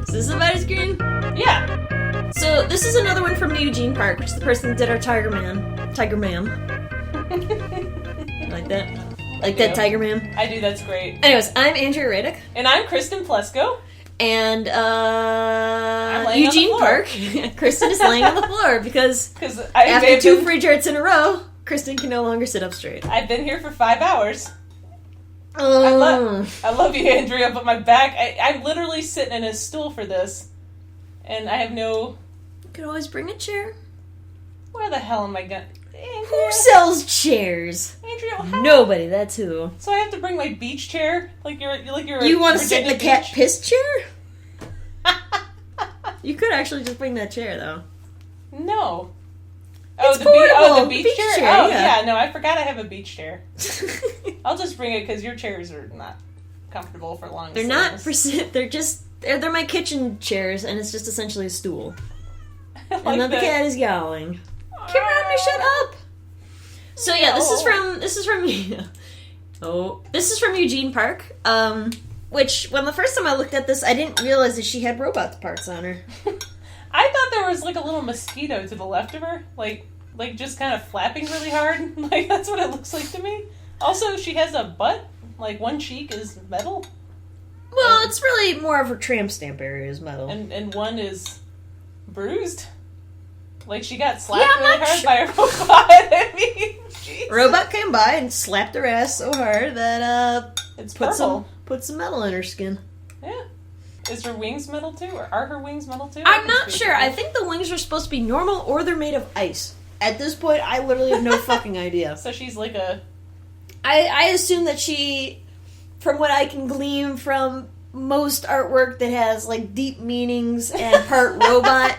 Is this somebody's screen? Yeah. So this is another one from Eugene Park, which is the person that did our Tiger Ma'am. Like that? Like that, Tiger Ma'am? I do, that's great. Anyways, I'm Andrea Radick. And I'm Kristen Plesko. And, Eugene Park. Kristen is laying on the floor because after 2 FridgeArts in a row, Kristen can no longer sit up straight. I've been here for 5 hours. I love you, Andrea, but my back, I'm literally sitting in a stool for this. And I have no... You could always bring a chair. Where the hell am I going? Who sells chairs? Andrea, nobody. That's who. So I have to bring my beach chair, like you're. You want to sit in the cat piss chair? You could actually just bring that chair, though. No. It's portable. The beach chair. Oh yeah, no, I forgot I have a beach chair. I'll just bring it because your chairs are not comfortable for long. They're not for sit. They're my kitchen chairs, and it's just essentially a stool. Like and then the cat is yowling. Cameron, shut up! So yeah, this is from Eugene Park. Which when the first time I looked at this, I didn't realize that she had robot parts on her. I thought there was like a little mosquito to the left of her, like just kind of flapping really hard. Like that's what it looks like to me. Also, she has a butt. Like one cheek is metal. Well, it's really more of her tramp stamp area is metal, and one is bruised. Like, she got slapped really hard by a robot. I mean, Jesus. Robot came by and slapped her ass so hard that, it's put some metal in her skin. Yeah. Is her wings metal too? Or are her wings metal too? I'm not sure. I think the wings are supposed to be normal or they're made of ice. At this point, I literally have no fucking idea. So she's like a... I assume that she, from what I can glean from most artwork that has, like, deep meanings and part robot...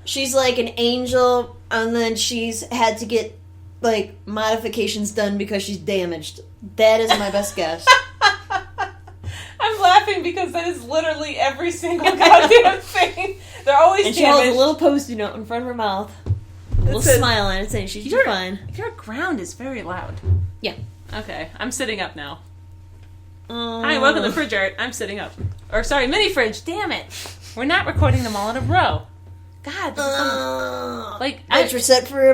She's like an angel, and then she's had to get, like, modifications done because she's damaged. That is my best guess. I'm laughing because that is literally every single goddamn thing. They're always damaged. And she holds a little Post-it note in front of her mouth. A little smile on it saying she's fine. Your ground is very loud. Yeah. Okay, I'm sitting up now. Hi, welcome to FridgeArt. I'm sitting up. Or, sorry, MiniFridge. Damn it. We're not recording them all in a row. God, Which we're set for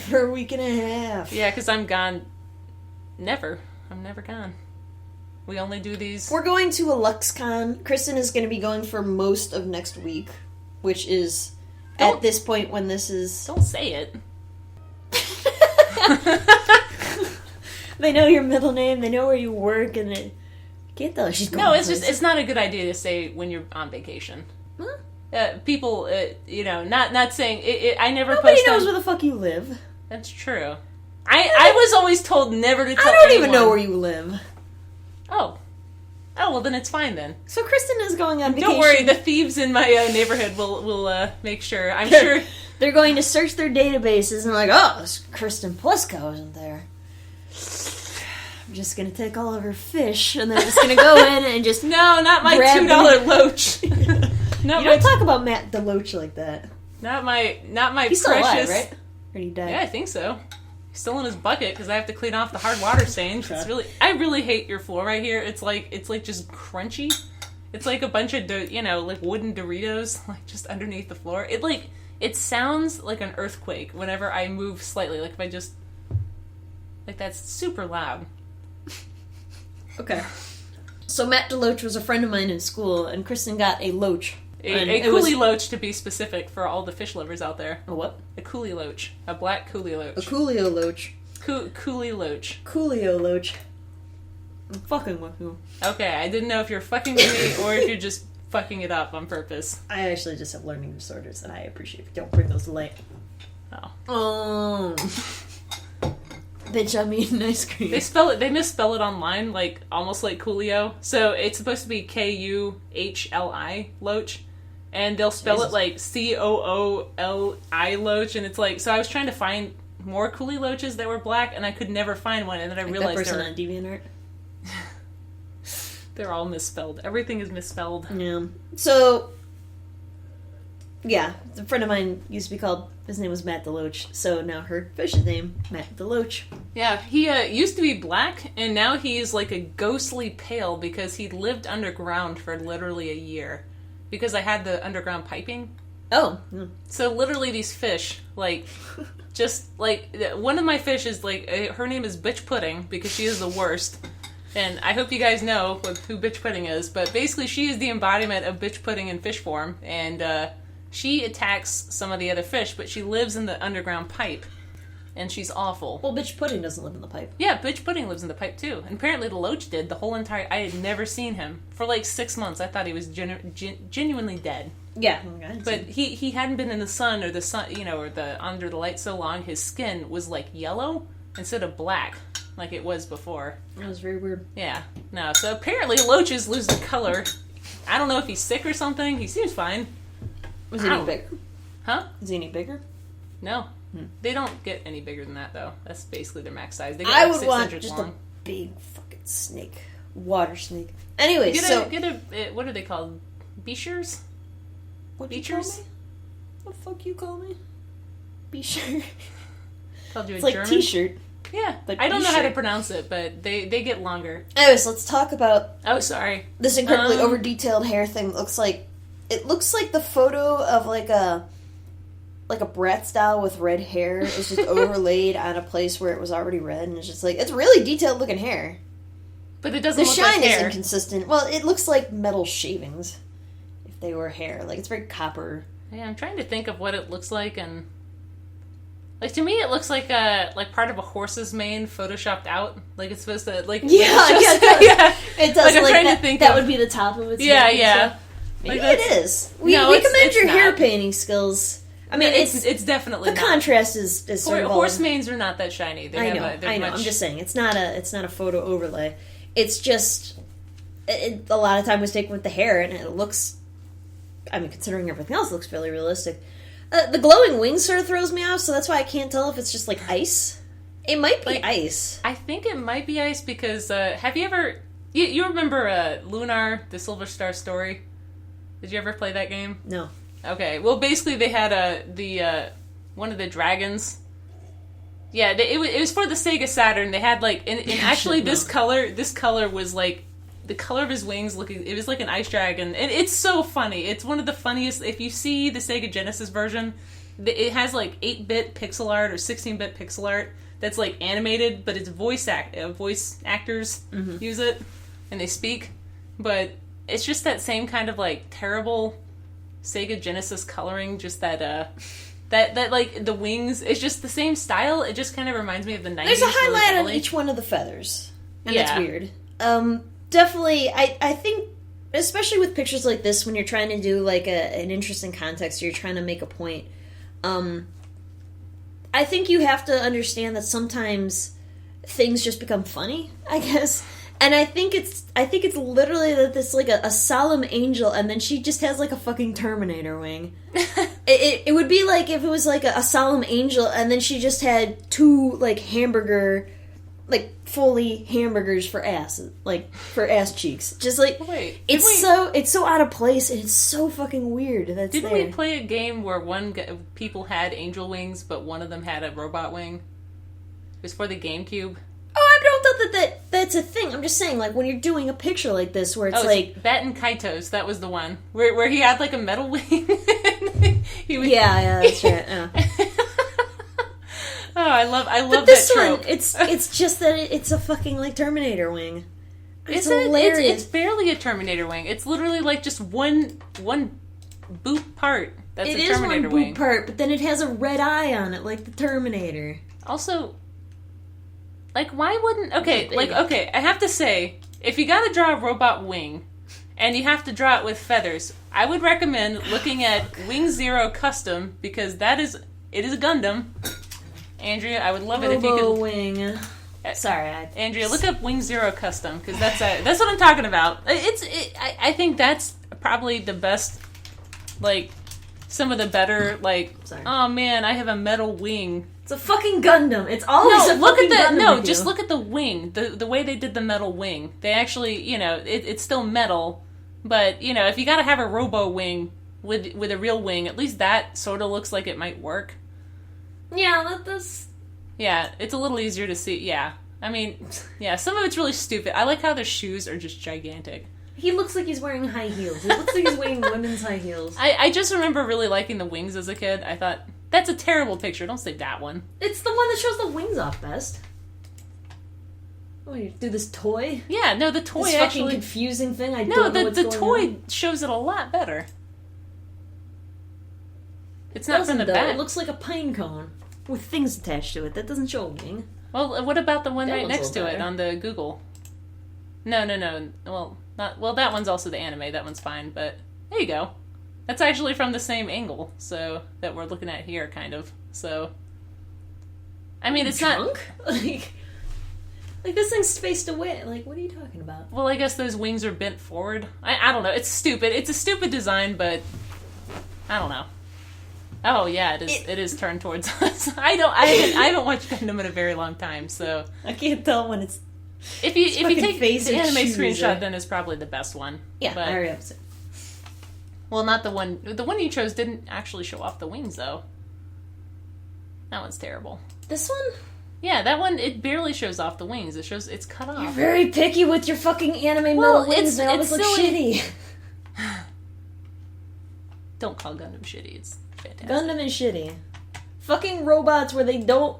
for a week and a half. Yeah, because I'm gone. I'm never gone. We only do these. We're going to a LuxCon. Kristen is going to be going for most of next week, which is at this point when this is. Don't say it. They know your middle name. They know where you work, and they can't tell she's going. No, it's not a good idea to say when you're on vacation. Huh? People, not saying... I never post... Nobody knows where the fuck you live. That's true. I was always told never to tell anyone. I don't even know where you live. Oh, well then it's fine then. So Kristen is going on vacation. Don't worry, the thieves in my neighborhood will make sure. I'm sure... They're going to search their databases and like, oh, Kristen Plesko isn't there. I'm just going to take all of her fish and they're just going to go in and just... No, not my $2 loach. You don't talk about Matt DeLoach like that. Not my He's precious... still alive, right? Or he died? Yeah, I think so. He's still in his bucket because I have to clean off the hard water stains. I really hate your floor right here. It's like just crunchy. It's like a bunch of like wooden Doritos like just underneath the floor. It sounds like an earthquake whenever I move slightly. Like if I just that's super loud. Okay. So Matt DeLoach was a friend of mine in school, and Kristen got a loach. A coolie loach, to be specific, for all the fish lovers out there. A what? A coolie loach. A black coolie loach. A coolio loach. Coolie loach. Coolio loach. I'm fucking with you. Okay, I didn't know if you're fucking with me or if you're just fucking it up on purpose. I actually just have learning disorders, and I appreciate it. Don't bring those to light. Oh. Bitch, I'm eating ice cream. They misspell it online, like, almost like Coolio. So it's supposed to be Kuhli, loach. And they'll spell it like Cooli loach, and it's like, so I was trying to find more Coolie loaches that were black, and I could never find one, and then I realized that person on DeviantArt. They're all misspelled. Everything is misspelled. Yeah. So, Yeah, a friend of mine used to be called, his name was Matt DeLoach, so now her fish's name, Matt DeLoach. Yeah, he used to be black, and now he's like a ghostly pale because he lived underground for literally a year. Because I had the underground piping. Oh. So literally these fish, like, just, like, one of my fish is, like, her name is Bitch Pudding, because she is the worst. And I hope you guys know who Bitch Pudding is, but basically she is the embodiment of Bitch Pudding in fish form, and, she attacks some of the other fish, but she lives in the underground pipe. And she's awful. Well, Bitch Pudding doesn't live in the pipe. Yeah, Bitch Pudding lives in the pipe, too. And apparently the Loach did the whole entire... I had never seen him. For like 6 months, I thought he was genuinely dead. Yeah. But he hadn't been in the sun, or the sun, you know, or the under the light so long, his skin was like yellow instead of black, like it was before. That was very weird. Yeah. No, so apparently Loaches lose the color. I don't know if he's sick or something. He seems fine. Was he any bigger? Huh? Is he any bigger? No. They don't get any bigger than that, though. That's basically their max size. They get I like would 6 want inches just long. a big fucking snake. Water snake. Anyway, what are they called? Beachers? What you call me? What the fuck you call me? Beacher. Called you it's a like German? T-shirt. Yeah. But I don't know how to pronounce it, but they get longer. Anyways, let's talk about... Oh, sorry. This incredibly over-detailed hair thing looks like... It looks like the photo of like a brat style with red hair is just overlaid on a place where it was already red, and it's just like, it's really detailed looking hair. But it doesn't the look shine like is hair. inconsistent. Well, it looks like metal shavings if they were hair. Like, it's very copper. Yeah, I'm trying to think of what it looks like, and like to me it looks like part of a horse's mane photoshopped out. Like it's supposed to like yeah, it does. Like I'm trying that, to think that of, would be the top of its yeah, head, yeah. So maybe like it is. We it's commend your not. hair painting skills. I mean, it's definitely the not. Contrast is sort of horse manes are not that shiny. I know. I'm just saying it's not a photo overlay. It's just a lot of time was taken with the hair, and it looks. I mean, considering everything else, it looks fairly realistic. The glowing wings sort of throws me off, so that's why I can't tell if it's just like ice. It might be ice. I think it might be ice because have you ever? You remember Lunar, the Silver Star Story? Did you ever play that game? No. Okay, well, basically they had one of the dragons. Yeah, it was for the Sega Saturn. They had like, and actually this color was like the color of his wings. It was like an ice dragon, and it's so funny. It's one of the funniest. If you see the Sega Genesis version, it has like 8-bit pixel art or 16-bit pixel art that's like animated, but it's voice actors use it and they speak, but it's just that same kind of like terrible Sega Genesis coloring, just that like the wings, it's just the same style. It just kind of reminds me of the 90s. There's a highlight really on each one of the feathers, and yeah. it's weird. Definitely, I think, especially with pictures like this, when you're trying to do like an interesting context, or you're trying to make a point, I think you have to understand that sometimes things just become funny, I guess. And I think it's literally that this like a solemn angel, and then she just has like a fucking Terminator wing. it would be like if it was like a solemn angel, and then she just had two like fully hamburgers for ass, like for ass cheeks. Just like it's so out of place, and it's so fucking weird. Didn't we play a game where people had angel wings, but one of them had a robot wing? It was for the GameCube. Oh, I don't know that's a thing. I'm just saying, like, when you're doing a picture like this, where it's like... Batten Kaitos, that was the one. Where he had, like, a metal wing. Yeah, that's right. Yeah. Oh, I love but that trope. One, it's just that it's a fucking, like, Terminator wing. It's hilarious. It's barely a Terminator wing. It's literally, like, just one boot part. That's a Terminator wing. It is one boot part, but then it has a red eye on it, like the Terminator. Also... Like, why wouldn't... Okay, I have to say, if you gotta draw a robot wing, and you have to draw it with feathers, I would recommend looking at Wing Zero Custom, because it is a Gundam. Andrea, I would love it if you could... Wing. Sorry, Andrea, look up Wing Zero Custom, because that's what I'm talking about. I think that's probably the best, like, some of the better, like, oh man, I have a metal wing. It's a fucking Gundam. It's always a fucking Gundam. Just look at the wing. The way they did the metal wing. They actually, it's still metal, but, if you gotta have a robo wing, with a real wing. At least that sort of looks like it might work. Yeah, that's... Yeah, it's a little easier to see. Yeah. I mean, yeah, some of it's really stupid. I like how their shoes are just gigantic. He looks like he's wearing high heels. He looks like he's wearing women's high heels. I just remember really liking the wings as a kid. I thought, that's a terrible picture. Don't say that one. It's the one that shows the wings off best. Oh, you do this toy? Yeah, no, the toy this actually... fucking confusing thing. I don't know what's the going toy on. shows it a lot better. It's not from the though. back. It looks like a pine cone with things attached to it. That doesn't show a wing. Well, what about the one That right one's next a to little it better. on the Google? No. Well, not well. That one's also the anime. That one's fine. But there you go. That's actually from the same angle, so that we're looking at here, kind of. So, I mean, it's Drunk? not like this thing's spaced away. Like, what are you talking about? Well, I guess those wings are bent forward. I don't know. It's stupid. It's a stupid design, but I don't know. Oh yeah, it is turned towards us. I haven't watched Gundam in a very long time, so I can't tell when it's. if you take face the and anime shoes screenshot, are- then it's probably the best one. Yeah, but, I already have it. well, not the one. The one you chose didn't actually show off the wings, though. That one's terrible. This one? Yeah, that one, it barely shows off the wings. It's cut off. You're very picky with your fucking anime Well, metal wings. They always look silly. shitty. Don't call Gundam shitty. It's fantastic. Gundam is shitty. Fucking robots where they don't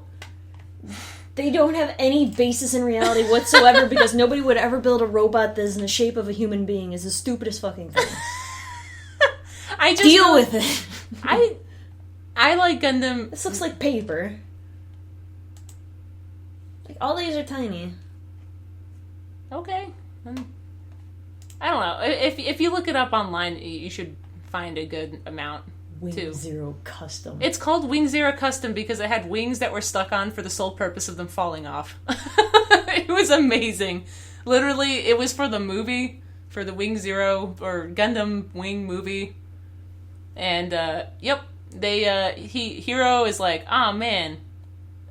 have any basis in reality whatsoever because nobody would ever build a robot that is in the shape of a human being is the stupidest fucking thing. I just Deal with it. I like Gundam. This looks like paper. Like, all these are tiny. Okay. I don't know. If you look it up online, you should find a good amount. Wing too. Zero Custom. It's called Wing Zero Custom because it had wings that were stuck on for the sole purpose of them falling off. It was amazing. Literally, it was for the movie, for the Wing Zero or Gundam Wing movie. And yep, Hero is like, "Oh man,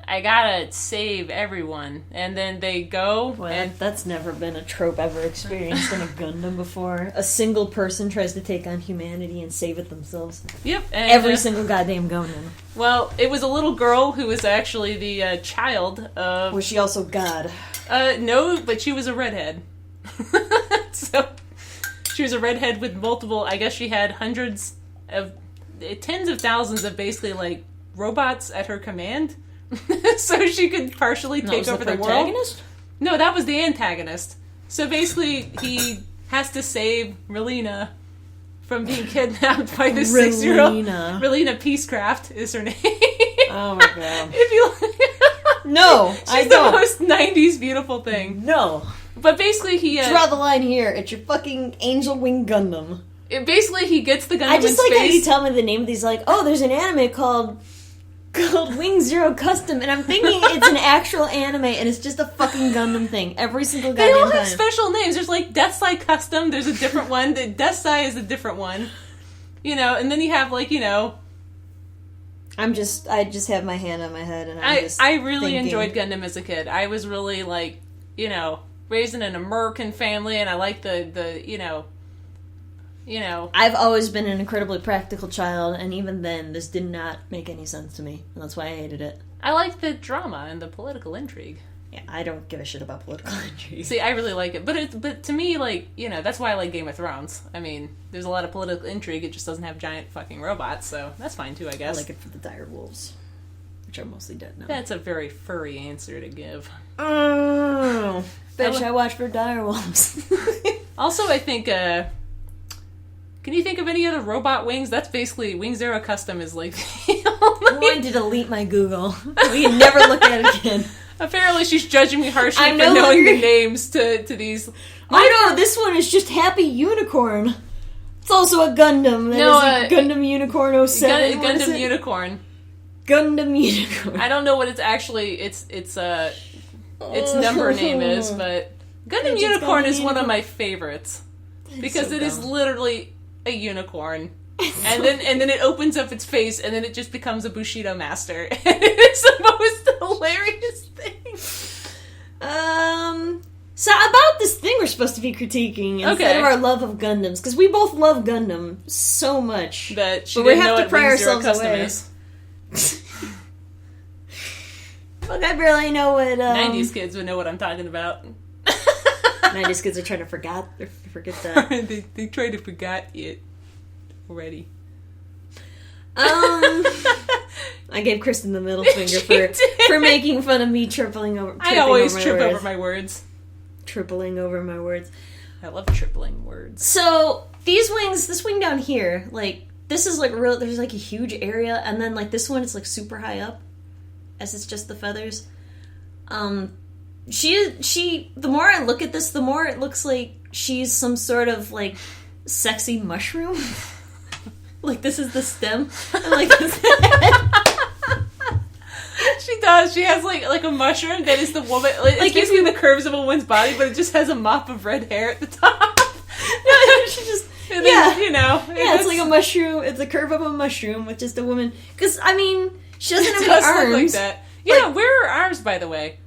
I gotta save everyone," and then they go. Well, and that's never been a trope ever experienced in a Gundam before. A single person tries to take on humanity and save it themselves. Yep, and, Every single goddamn Gundam. Well, it was a little girl who was actually the child of. Was she also God? No, but she was a redhead. So she was a redhead with multiple. I guess she had hundreds of, tens of thousands of basically like robots at her command. So she could partially take over the world. No, that was the antagonist. So basically, he has to save Relina from being kidnapped by this 6-year-old. Relina Peacecraft is her name. Oh my god. If you No, she's the most 90s beautiful thing. No. But basically, he draw the line here. It's your fucking Angel Wing Gundam. Basically, he gets the Gundam I just in like space. how you tell me the name of these. Like, oh, there's an anime called Wing Zero Custom, and I'm thinking it's an actual anime, and it's just a fucking Gundam thing every single They goddamn all have time. special names. There's like Deathsai Custom. There's a different one. The Deathsai is a different one. You know, and then you have like, you know. I just have my hand on my head, and I really enjoyed Gundam as a kid. I was really like, you know, raised in an American family, and I like the you know. I've always been an incredibly practical child, and even then, this did not make any sense to me, and that's why I hated it. I like the drama and the political intrigue. Yeah, I don't give a shit about political intrigue. See, I really like it, but to me, like, you know, that's why I like Game of Thrones. I mean, there's a lot of political intrigue. It just doesn't have giant fucking robots, so that's fine too, I guess. I like it for the dire wolves, which are mostly dead now. That's a very furry answer to give. Oh, bitch! I watch for dire wolves. Also, I think. Can you think of any other robot wings? That's basically Wing Zero Custom is like. I'm going to delete my Google. We can never look at it again. Apparently, she's judging me harshly I'm for no knowing longer- the names to these. Oh no, this one is just Happy Unicorn. It's also a Gundam. That is a Gundam Unicorn 07. What is Gundam it? Unicorn. Gundam Unicorn. I don't know what it's actually its number name is, but Gundam It's Unicorn Gundam is one of Unicorn. my favorites because so it is dumb. literally a unicorn. And then it opens up its face, and then it just becomes a Bushido master. And it is the most hilarious thing. So about this thing we're supposed to be critiquing instead of our love of Gundams, because we both love Gundam so much that she but we didn't have know to pry ourselves custom away. is. Look, I barely know what 90s kids would know what I'm talking about. 90s kids are trying to forget that. they try to forget it already. I gave Kristen the middle finger for making fun of me tripling over. I always trip over my words. Tripling over my words. I love tripling words. So these wings, this wing down here, like this is like real. There's like a huge area, and then like this one is like super high up, as it's just the feathers. She. The more I look at this, the more it looks like she's some sort of like sexy mushroom. Like this is the stem, and like this. She does. She has like a mushroom that is the woman. Like you see the curves of a woman's body, but it just has a mop of red hair at the top. She just you know. Yeah, it's like a mushroom. It's a curve of a mushroom with just a woman. Because I mean, she doesn't have does any arms. Look like that. Yeah, like, where are her arms, by the way?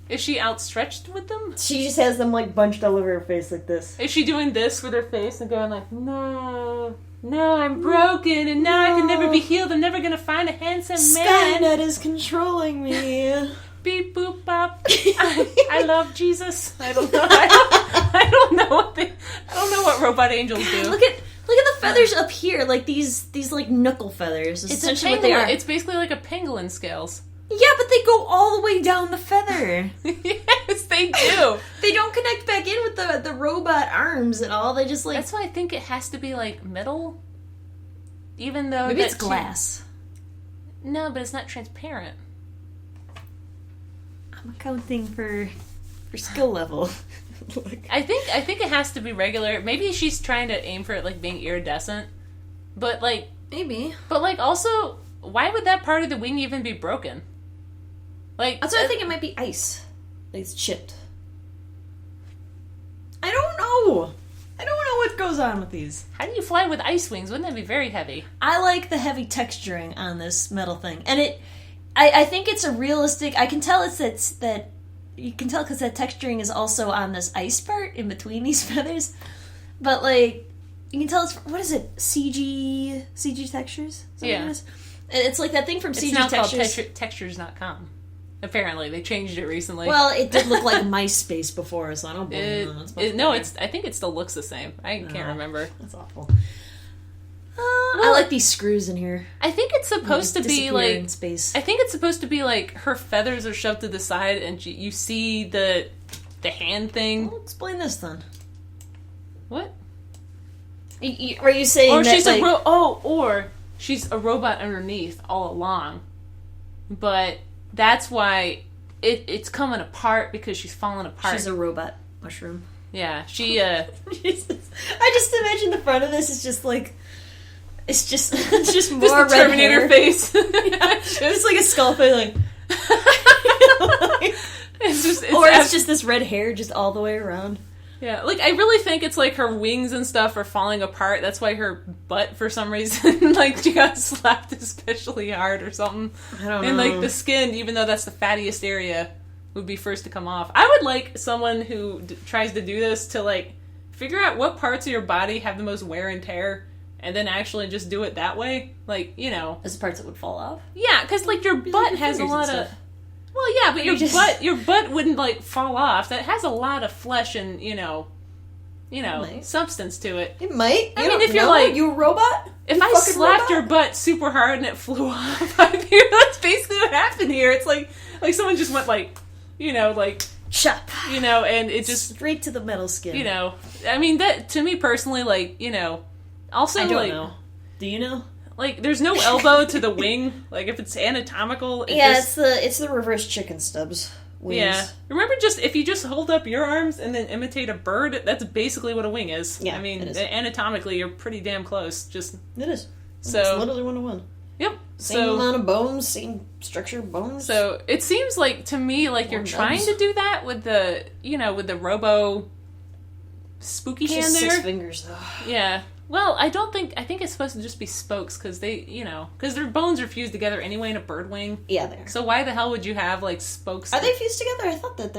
Is she outstretched with them? She just has them like bunched all over her face like this. Is she doing this with her face and going like, no, I'm broken, and now I can never be healed. I'm never gonna find a handsome man. Skynet is controlling me. Beep boop bop. I love Jesus. I don't know. I don't know what robot angels do. Look at the feathers up here, like these like knuckle feathers. It's essentially what they are. It's basically like a pangolin scales. Yeah, but they go all the way down the feather. Yes, they do. They don't connect back in with the robot arms at all. They just like... That's why I think it has to be like metal. Even though... Maybe it's glass. No, but it's not transparent. I'm accounting for skill level. I think it has to be regular. Maybe she's trying to aim for it like being iridescent. But like... Maybe. But like also, why would that part of the wing even be broken? Like, that's why I think it might be ice. Like it's chipped. I don't know what goes on with these. How do you fly with ice wings? Wouldn't that be very heavy? I like the heavy texturing on this metal thing. And I think it's a realistic... I can tell that... You can tell because that texturing is also on this ice part in between these feathers. But, like, you can tell it's... What is it? CG textures? Yeah. It's like that thing from CG now textures. Called textures.com. Apparently, they changed it recently. Well, it did look like MySpace before, so I don't blame them. I think it still looks the same. I can't remember. That's awful. I like these screws in here. I think it's supposed to be like in space. I think it's supposed to be like her feathers are shoved to the side, and you see the hand thing. Well, explain this then. What? Are you saying or that she's like... or she's a robot underneath all along, but that's why it's coming apart because she's falling apart. She's a robot mushroom. Yeah, she. Jesus. I just imagine the front of this is just like. It's just more just the red Terminator hair. face. Just like a skull face, like. It's just this red hair just all the way around. Yeah, like I really think it's like her wings and stuff are falling apart. That's why her butt, for some reason, like she got slapped especially hard or something. I don't know. And like the skin, even though that's the fattiest area, would be first to come off. I would like someone who tries to do this to like figure out what parts of your body have the most wear and tear. And then actually just do it that way, like, you know, as parts that would fall off. Yeah, because like your butt has a lot of. Well, yeah, but your butt wouldn't like fall off. That has a lot of flesh and you know, substance to it. It might. I mean, if you're like you a robot, if I slapped your butt super hard and it flew off, I'd be, that's basically what happened here. It's like someone just went like, chop, and it just straight to the metal skin. I mean that to me personally, like, also, I don't know. Do you know? Like, there's no elbow to the wing. Like, if it's anatomical, it's the reverse chicken stubs wings. Yeah. Remember, if you just hold up your arms and then imitate a bird, that's basically what a wing is. Yeah, I mean, anatomically, you're pretty damn close. It is. So it's literally 1-to-1. Yep. Same amount of bones, same structure of bones. So it seems like to me like you're trying to do that with the with the robo spooky hand there. 6 fingers though. Yeah. Well, I think it's supposed to just be spokes because because their bones are fused together anyway in a bird wing. Yeah, they are. So why the hell would you have like spokes? Are they fused together? I thought that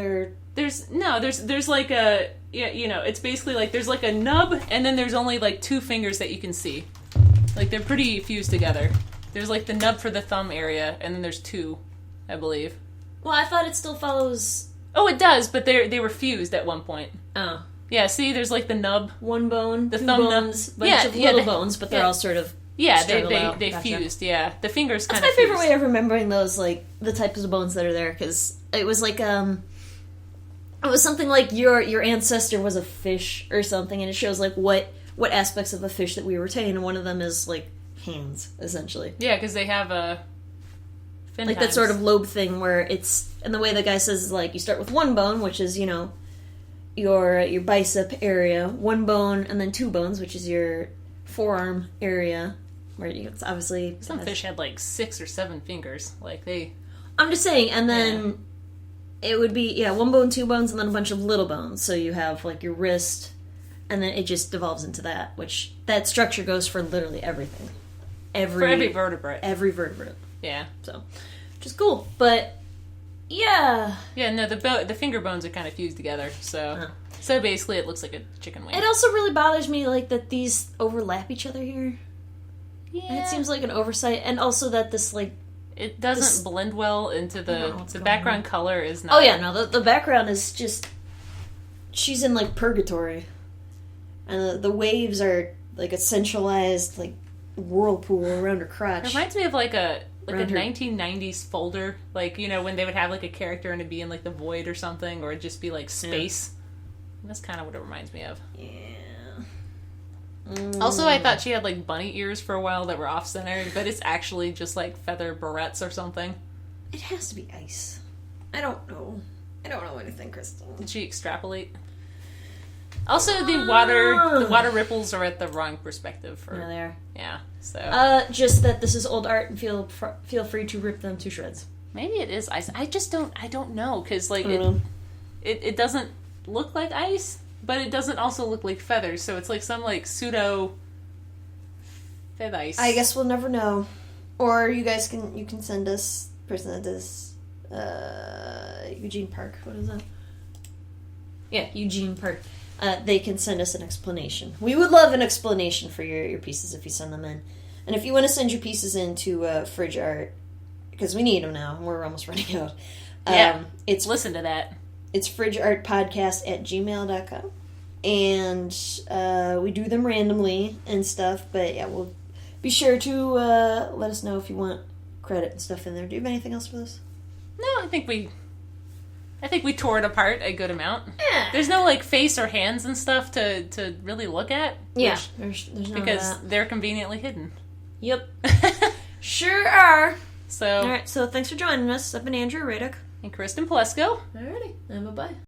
There's like a, it's basically like there's like a nub, and then there's only like 2 fingers that you can see. Like, they're pretty fused together. There's like the nub for the thumb area, and then there's 2, I believe. Well, I thought it still follows... Oh, it does, but they were fused at one point. Oh. Yeah, see, there's like the nub. One bone, the 2 thumb bones, nub. bunch of little bones, but they're all sort of... Yeah, they gotcha. fused, yeah. The fingers kind of That's my favorite way of remembering those, like, the types of bones that are there, because it was like, it was something like your ancestor was a fish or something, and it shows, like, what aspects of a fish that we retain, and one of them is, like, hands, essentially. Yeah, because they have a fin like times. that sort of lobe thing where it's... And the way the guy says is, like, you start with 1 bone, which is, your bicep area, 1 bone, and then 2 bones, which is your forearm area, where it's obviously... Some fish had, like, 6 or 7 fingers. Like, they... I'm just saying, and then... It would be, 1 bone, 2 bones, and then a bunch of little bones. So you have, like, your wrist, and then it just devolves into that, which that structure goes for literally everything. For every vertebrate. Every vertebrate. Yeah. So, which is cool. But, yeah. Yeah, no, the finger bones are kind of fused together, so... So basically it looks like a chicken wing. It also really bothers me, like, that these overlap each other here. Yeah. And it seems like an oversight, and also that this, like... It doesn't blend well into the background color is not... Oh, yeah, no, the background is just... She's in, like, purgatory. And the waves are, like, a centralized, like, whirlpool around her crotch. It reminds me of, like, a 1990s her... folder. Like, when they would have, like, a character and it'd be in, like, the void or something, or it'd just be, like, space. Yeah. That's kind of what it reminds me of. Yeah. Also, I thought she had, like, bunny ears for a while that were off-centered, but it's actually just, like, feather barrettes or something. It has to be ice. I don't know. I don't know anything, Crystal. Did she extrapolate? Also, the water ripples are at the wrong perspective. Yeah, they are. Yeah, so... just that this is old art, and feel free to rip them to shreds. Maybe it is ice. I don't know, because, like, it doesn't look like ice, but it doesn't also look like feathers, so it's like some, like, pseudo feather ice. I guess we'll never know. Or you can send us, person that does, Eugene Park, what is that? Yeah, Eugene Park. They can send us an explanation. We would love an explanation for your pieces if you send them in. And if you want to send your pieces in to FridgeArt, because we need them now, and we're almost running out. Listen to that. It's FridgeArtPodcast@gmail.com. And we do them randomly and stuff, but yeah, we'll be sure to let us know if you want credit and stuff in there. Do you have anything else for this? No, I think we tore it apart a good amount. Yeah. There's no, like, face or hands and stuff to really look at. Yeah, there's none because of that. they're conveniently hidden. Yep. Sure are. So, alright, so thanks for joining us. I've been Andrew Radek. And Kristen Plesko. Alrighty, and bye-bye.